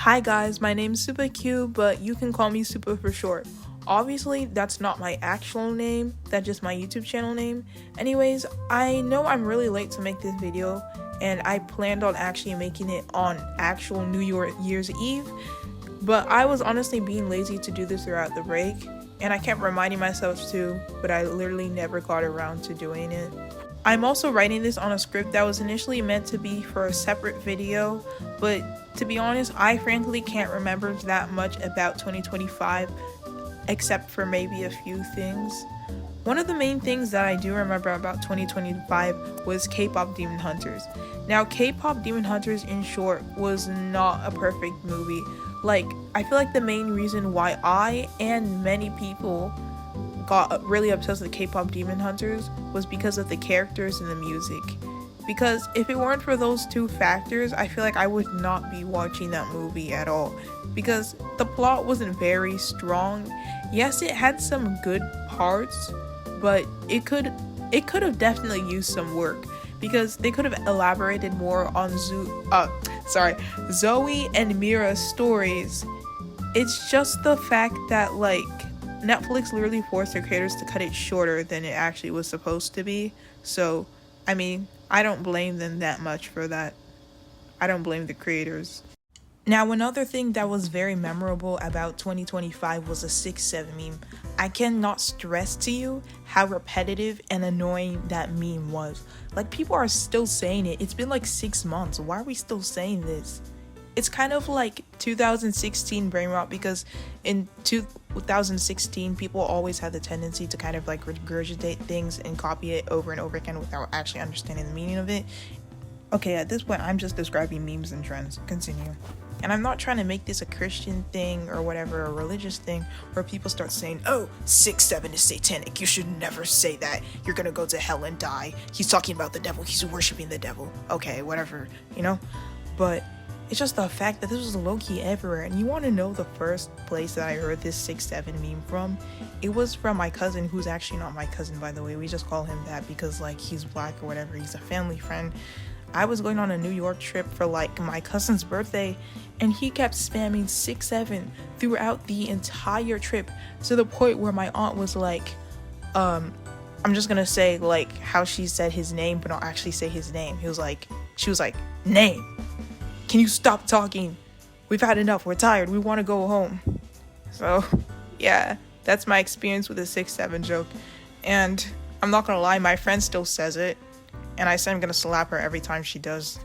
Hi guys, my name's Super Q, but you can call me Super for short. Obviously, that's not my actual name, that's just my YouTube channel name. Anyways, I know I'm really late to make this video, and I planned on actually making it on actual New Year's Eve, but I was honestly being lazy to do this throughout the break, and I kept reminding myself to, but I literally never got around to doing it. I'm also writing this on a script that was initially meant to be for a separate video, but to be honest, I frankly can't remember that much about 2025 except for maybe a few things. One of the main things that I do remember about 2025 was K-pop Demon Hunters. Now, K-pop Demon Hunters in short was not a perfect movie. I feel like the main reason why I and many people got really obsessed with K-pop Demon Hunters was because of the characters and the music. Because if it weren't for those two factors, I feel like I would not be watching that movie at all. Because the plot wasn't very strong. Yes, it had some good parts, but it could have definitely used some work. Because they could have elaborated more on Zoe and Mira's stories. It's just the fact that Netflix literally forced their creators to cut it shorter than it actually was supposed to be. So, I mean, I don't blame them that much for that. I don't blame the creators. Now, another thing that was very memorable about 2025 was a 6-7 meme. I cannot stress to you how repetitive and annoying that meme was. People are still saying it. It's been 6 months. Why are we still saying this? It's kind of like 2016 brain rot, because in 2016 people always had the tendency to kind of regurgitate things and copy it over and over again without actually understanding the meaning of it. Okay, at this point I'm just describing memes and trends. Continue. And I'm not trying to make this a Christian thing or whatever, a religious thing, where people start saying, oh, 6-7 is satanic, you should never say that, you're gonna go to hell and die, he's talking about the devil, he's worshiping the devil. Okay, whatever, but it's just the fact that this was low-key everywhere. And you want to know the first place that I heard this 6-7 meme from? It was from my cousin, who's actually not my cousin, by the way. We just call him that because he's black or whatever. He's a family friend. I was going on a New York trip for my cousin's birthday, and he kept spamming 6-7 throughout the entire trip, to the point where my aunt was I'm just gonna say how she said his name but not actually say his name. She was like, name. Can you stop talking? We've had enough. We're tired. We want to go home. So, yeah, that's my experience with the 6-7 joke. And I'm not gonna lie, my friend still says it. And I said I'm gonna slap her every time she does.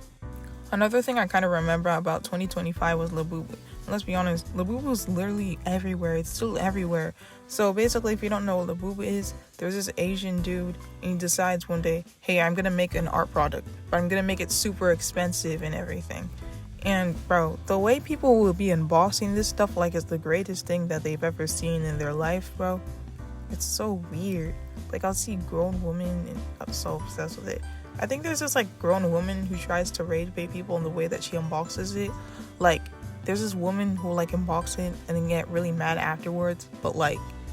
Another thing I kind of remember about 2025 was Labubu. Let's be honest, Labubu is literally everywhere. It's still everywhere. So basically, if you don't know what Labubu is, there's this Asian dude, and he decides one day, hey, I'm gonna make an art product, but I'm gonna make it super expensive and everything. And bro, the way people will be embossing this stuff it's the greatest thing that they've ever seen in their life, bro. It's so weird. I'll see grown women and I'm so obsessed with it. I think there's this grown woman who tries to rage bait people in the way that she unboxes it. There's this woman who unbox it and then get really mad afterwards, but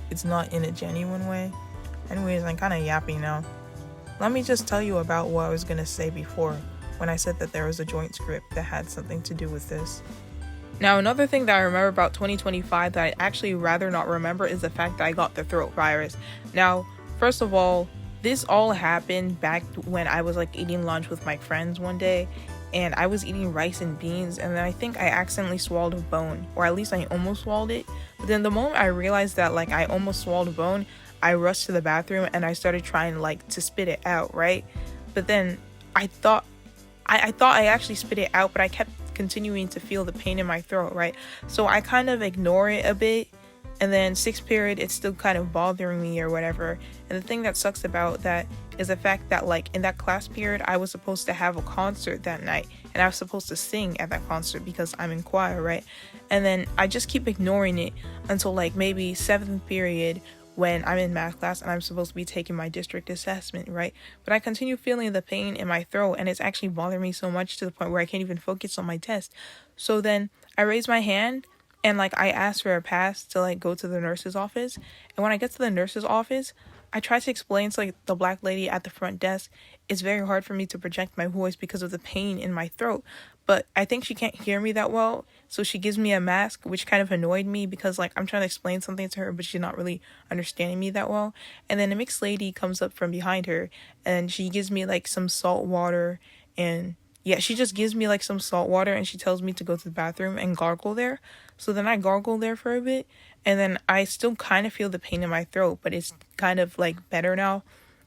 it's not in a genuine way. Anyways, I'm kind of yapping now. Let me just tell you about what I was gonna say before, when I said that there was a joint script that had something to do with this. Now, another thing that I remember about 2025 that I'd actually rather not remember is the fact that I got the throat virus. Now, first of all, this all happened back when I was eating lunch with my friends one day, and I was eating rice and beans, and then I think I accidentally swallowed a bone, or at least I almost swallowed it. But then the moment I realized that I almost swallowed a bone, I rushed to the bathroom and I started trying to spit it out, right? But then I thought I actually spit it out, but I kept continuing to feel the pain in my throat, right? So I kind of ignore it a bit, and then 6th period, it's still kind of bothering me or whatever. And the thing that sucks about that is the fact that in that class period, I was supposed to have a concert that night, and I was supposed to sing at that concert because I'm in choir, right? And then I just keep ignoring it until maybe 7th period, when I'm in math class and I'm supposed to be taking my district assessment, right? But I continue feeling the pain in my throat, and it's actually bothering me so much to the point where I can't even focus on my test. So then I raise my hand and I ask for a pass to go to the nurse's office. And when I get to the nurse's office, I try to explain to the black lady at the front desk, it's very hard for me to project my voice because of the pain in my throat. But I think she can't hear me that well, So she gives me a mask, which kind of annoyed me because like I'm trying to explain something to her, but she's not really understanding me that well. And then a mixed lady comes up from behind her and she gives me like some salt water, and yeah, she just gives me like some salt water and she tells me to go to the bathroom and gargle there. So then I gargle there for a bit, and then I still kind of feel the pain in my throat, but it's kind of like better now.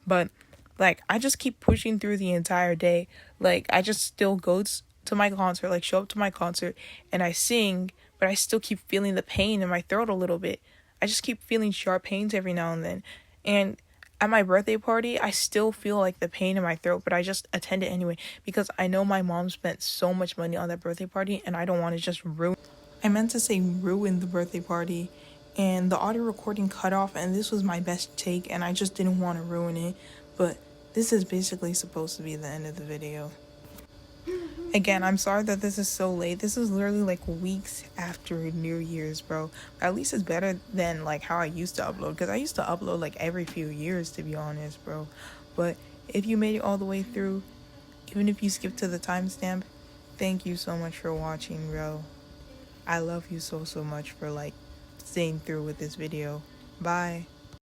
But like I just keep pushing through the entire day. Like I just still go to my concert, like show up to my concert and I sing, but I still keep feeling the pain in my throat a little bit. I just keep feeling sharp pains every now and then. And at my birthday party, I still feel like the pain in my throat, but I just attend it anyway because I know my mom spent so much money on that birthday party and I don't want to just ruin. I meant to say ruin the birthday party, and the audio recording cut off, and this was my best take and I just didn't want to ruin it. But this is basically supposed to be the end of the video. Again, I'm sorry that this is so late. This is literally like weeks after New Year's, bro. At least it's better than like how I used to upload, because I used to upload like every few years, to be honest, bro. But if you made it all the way through, even if you skipped to the timestamp, thank you so much for watching, bro. I love you so much for like staying through with this video. Bye.